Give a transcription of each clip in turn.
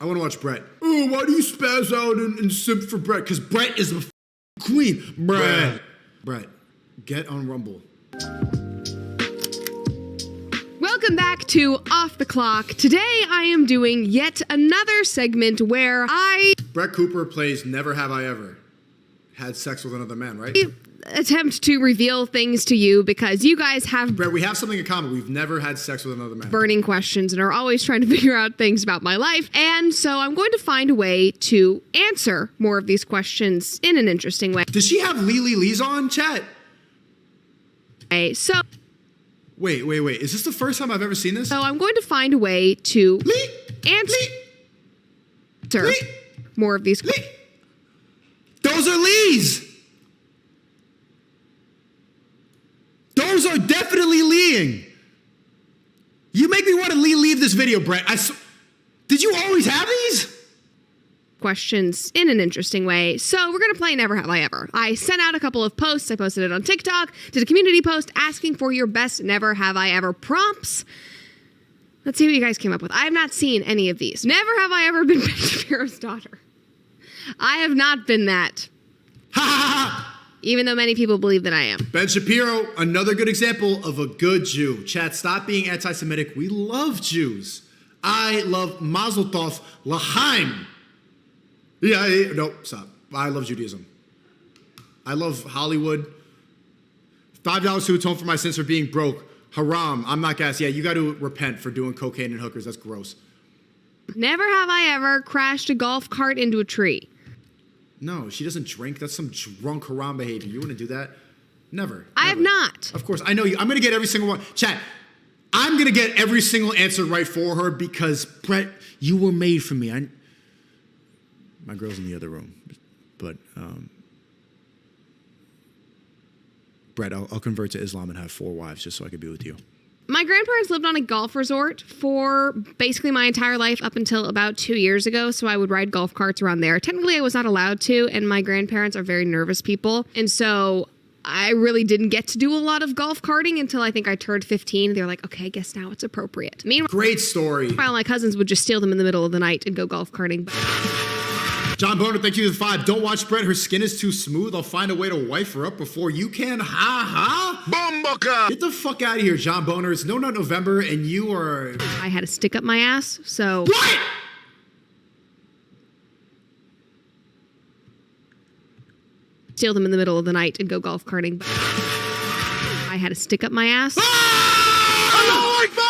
I want to watch Brett. Oh, why do you spaz out and simp for Brett? Because Brett is the queen. Brett, get on Rumble. Welcome back to Off the Clock. Today I am doing yet another segment where Brett Cooper plays Never Have I Ever had sex with another man, right? attempt to reveal things to you because you guys have Brett, we have something in common. We've never had sex with another man. Burning questions and are always trying to figure out things about my life. And so I'm going to find a way to answer more of these questions in an interesting way. Does she have Lee's on, chat? Okay, so... Wait. Is this the first time I've ever seen this? So I'm going to find a way to answer more of these questions. Those are Lee's! Those are definitely Leeing. You make me want to leave this video, Brett. Did you always have these? Questions in an interesting way. So we're going to play Never Have I Ever. I sent out a couple of posts. I posted it on TikTok, did a community post asking for your best Never Have I Ever prompts. Let's see what you guys came up with. I have not seen any of these. Never have I ever been Ben Shapiro's daughter. I have not been that. Ha ha ha! Even though many people believe that I am. Ben Shapiro, another good example of a good Jew. Chat, stop being anti-Semitic. We love Jews. I love Mazel Tov L'chaim. Yeah, no, stop. I love Judaism. I love Hollywood. $5 to atone for my sins for being broke. Haram. I'm not gas. Yeah, you got to repent for doing cocaine and hookers. That's gross. Never have I ever crashed a golf cart into a tree. No, she doesn't drink. That's some drunk haram behavior. You wouldn't do that? Never. I have not. Of course. I know you. I'm going to get every single one. Chat, I'm going to get every single answer right for her because, Brett, you were made for me. My girl's in the other room. But, Brett, I'll convert to Islam and have 4 wives just so I could be with you. My grandparents lived on a golf resort for basically my entire life up until about 2 years ago, so I would ride golf carts around there. Technically, I was not allowed to, and my grandparents are very nervous people, and so I really didn't get to do a lot of golf karting until I think I turned 15. They were like, okay, I guess now it's appropriate. Great story. Meanwhile, my cousins would just steal them in the middle of the night and go golf karting. John Boner, thank you for the 5. Don't watch Brett. Her skin is too smooth. I'll find a way to wife her up before you can. Ha ha. Bomboka. Get the fuck out of here, John Boner. It's No Nut November, and you are... I had a stick up my ass, so... What? Steal them in the middle of the night and go golf karting. I had a stick up my ass. Oh my God!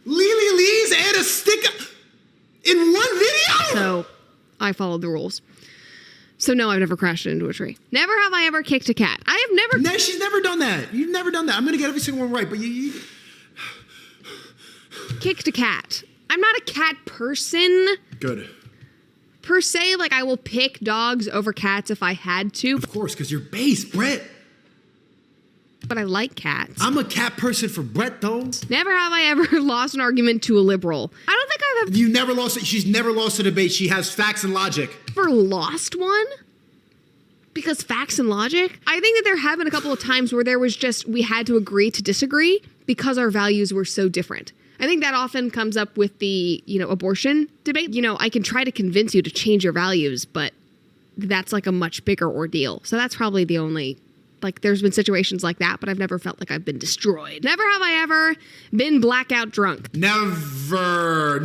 Lee's and a stick in one video? So I followed the rules. So no, I've never crashed into a tree. Never have I ever kicked a cat. I have never... No, she's never done that. You've never done that. I'm going to get every single one right, but you... Kicked a cat. I'm not a cat person. Good. Per se, like I will pick dogs over cats if I had to. Of course, because you're base, Brett. But I like cats. I'm a cat person for Brett, though. Never have I ever lost an argument to a liberal. I don't think I've You never lost it. She's never lost a debate. She has facts and logic. ever lost one. Because facts and logic? I think that there have been a couple of times where there was just, we had to agree to disagree because our values were so different. I think that often comes up with the, abortion debate. I can try to convince you to change your values, but that's like a much bigger ordeal. So that's probably the only... Like, there's been situations like that, but I've never felt like I've been destroyed. Never have I ever been blackout drunk. Never.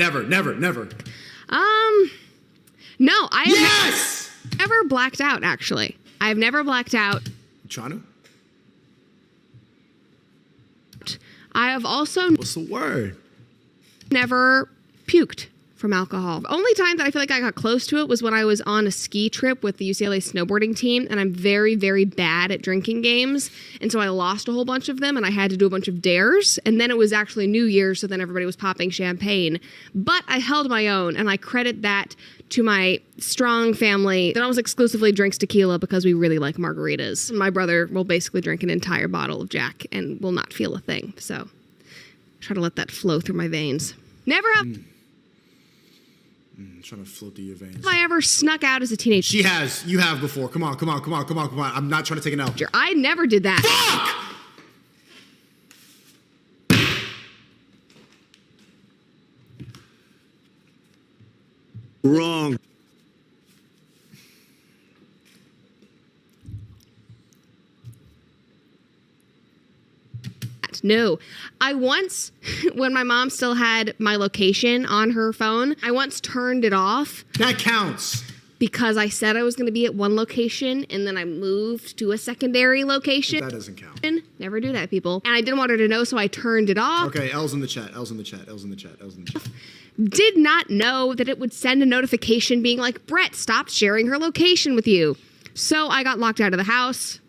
No, I have Yes! never blacked out, actually. I've never blacked out. Chanu? I have also What's the word? never puked from alcohol. The only time that I feel like I got close to it was when I was on a ski trip with the UCLA snowboarding team, and I'm very, very bad at drinking games, and so I lost a whole bunch of them, and I had to do a bunch of dares, and then it was actually New Year's, so then everybody was popping champagne. But I held my own, and I credit that to my strong family that almost exclusively drinks tequila because we really like margaritas. My brother will basically drink an entire bottle of Jack and will not feel a thing, so I try to let that flow through my veins. Never have... Trying to float through your veins. Have I ever snuck out as a teenager? She has. You have before. Come on. I'm not trying to take an L. I never did that. Fuck! Wrong. No. I once, when my mom still had my location on her phone, I once turned it off That counts. because I said I was going to be at one location and then I moved to a secondary location. That doesn't count. Never do that, people. And I didn't want her to know, so I turned it off. Okay, L's in the chat. L's in the chat. L's in the chat. L's in the chat. Did not know that it would send a notification being like, Brett stopped sharing her location with you. So I got locked out of the house.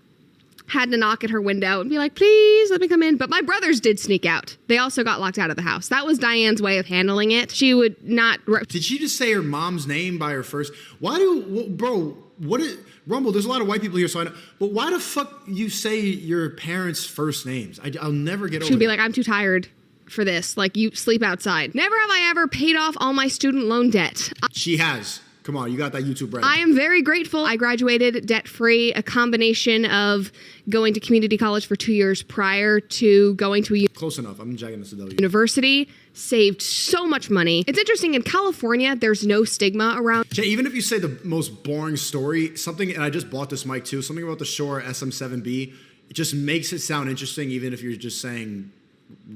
Had to knock at her window and be like, please let me come in. But my brothers did sneak out. They also got locked out of the house. That was Diane's way of handling it. She would not... Did she just say her mom's name by her first? Why do... Bro, what is... Rumble, there's a lot of white people here, so I know. But why the fuck you say your parents' first names? I'll never get over She'd be that. like, I'm too tired for this. Like, you sleep outside. Never have I ever paid off all my student loan debt. She has. Come on, you got that YouTube bread. I am very grateful. I graduated debt-free, a combination of going to community college for 2 years prior to going to a Close enough. I'm jacking this to W. university, saved so much money. It's interesting, in California, there's no stigma around. Jay, even if you say the most boring story, something, and I just bought this mic too, something about the Shure SM7B, it just makes it sound interesting, even if you're just saying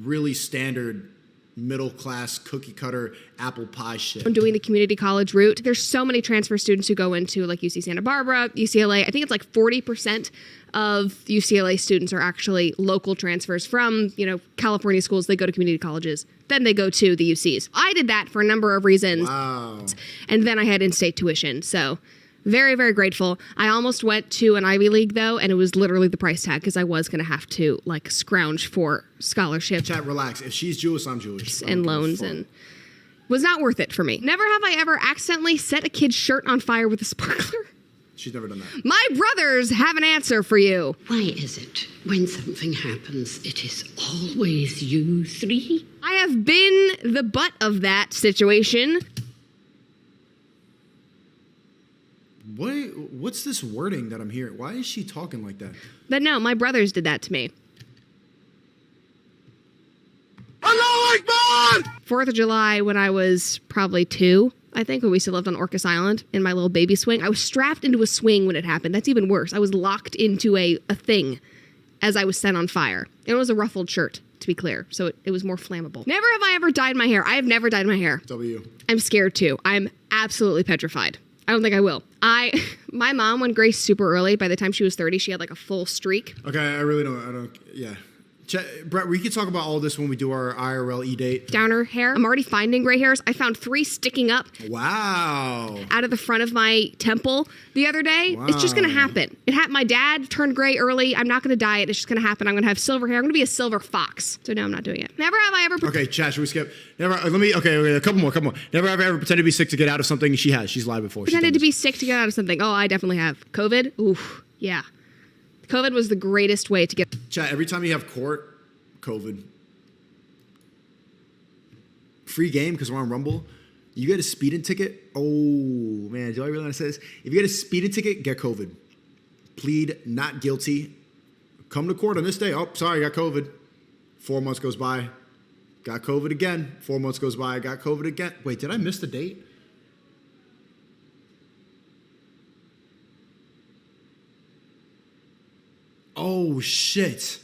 really standard middle class cookie cutter apple pie shit. Doing the community college route. There's so many transfer students who go into like UC Santa Barbara, UCLA. I think it's like 40% of UCLA students are actually local transfers from, California schools. They go to community colleges. Then they go to the UCs. I did that for a number of reasons. Wow. And then I had in-state tuition. So very, very grateful. I almost went to an Ivy League though, and it was literally the price tag because I was going to have to like scrounge for scholarships. Chat, relax. If she's Jewish, I'm Jewish. And loans, and was not worth it for me. Never have I ever accidentally set a kid's shirt on fire with a sparkler. She's never done that. My brothers have an answer for you. Why is it when something happens, it is always you three? I have been the butt of that situation. What's this wording that I'm hearing? Why is she talking like that? But no, my brothers did that to me. Allahu Akbar! 4th of July when I was probably 2, I think, when we still lived on Orcas Island in my little baby swing. I was strapped into a swing when it happened. That's even worse. I was locked into a thing as I was set on fire. It was a ruffled shirt, to be clear, so it was more flammable. Never have I ever dyed my hair. I have never dyed my hair. W. I'm scared too. I'm absolutely petrified. I don't think I will. My mom went gray super early. By the time she was 30, she had like a full streak. Okay, I don't, yeah. Brett, we can talk about all this when we do our IRL e-date. Down her hair. I'm already finding gray hairs. I found 3 sticking up. Wow. Out of the front of my temple the other day. Wow. It's just going to happen. My dad turned gray early. I'm not going to dye it. It's just going to happen. I'm going to have silver hair. I'm going to be a silver fox. So no, I'm not doing it. Never have I ever... Okay, chat, should we skip? Okay, a couple more. Never have I ever pretended to be sick to get out of something. She has. She's lied before. Pretended to be sick to get out of something. Oh, I definitely have. COVID? Oof. Yeah. COVID was the greatest way to get... Chat, every time you have court, COVID. Free game because we're on Rumble. You get a speeding ticket. Oh, man, do I really want to say this? If you get a speeding ticket, get COVID. Plead not guilty. Come to court on this day. Oh, sorry, I got COVID. 4 months goes by. Got COVID again. 4 months goes by. Got COVID again. Wait, did I miss the date? Oh, shit.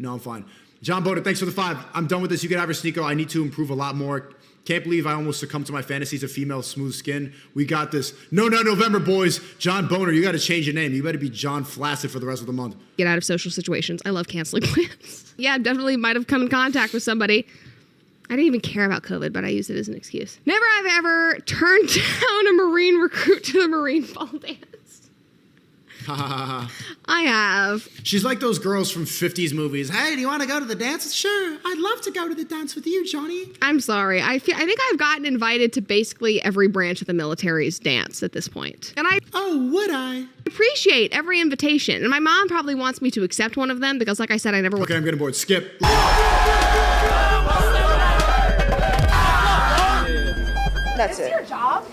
No, I'm fine. John Boda, thanks for the 5. I'm done with this. You can have her, SNEAKO. I need to improve a lot more. Can't believe I almost succumbed to my fantasies of female smooth skin. We got this. No, November, boys. John Boner, you got to change your name. You better be John Flaccid for the rest of the month. Get out of social situations. I love canceling plans. Yeah, definitely might have come in contact with somebody. I didn't even care about COVID, but I used it as an excuse. Never have I ever turned down a Marine recruit to the Marine Ball dance. I have. She's like those girls from 50s movies. Hey, do you want to go to the dance? Sure, I'd love to go to the dance with you, Johnny. I'm sorry. I think I've gotten invited to basically every branch of the military's dance at this point. And would I? Appreciate every invitation. And my mom probably wants me to accept one of them because, like I said, I never... Okay, I'm getting bored. Skip. That's it. Your job?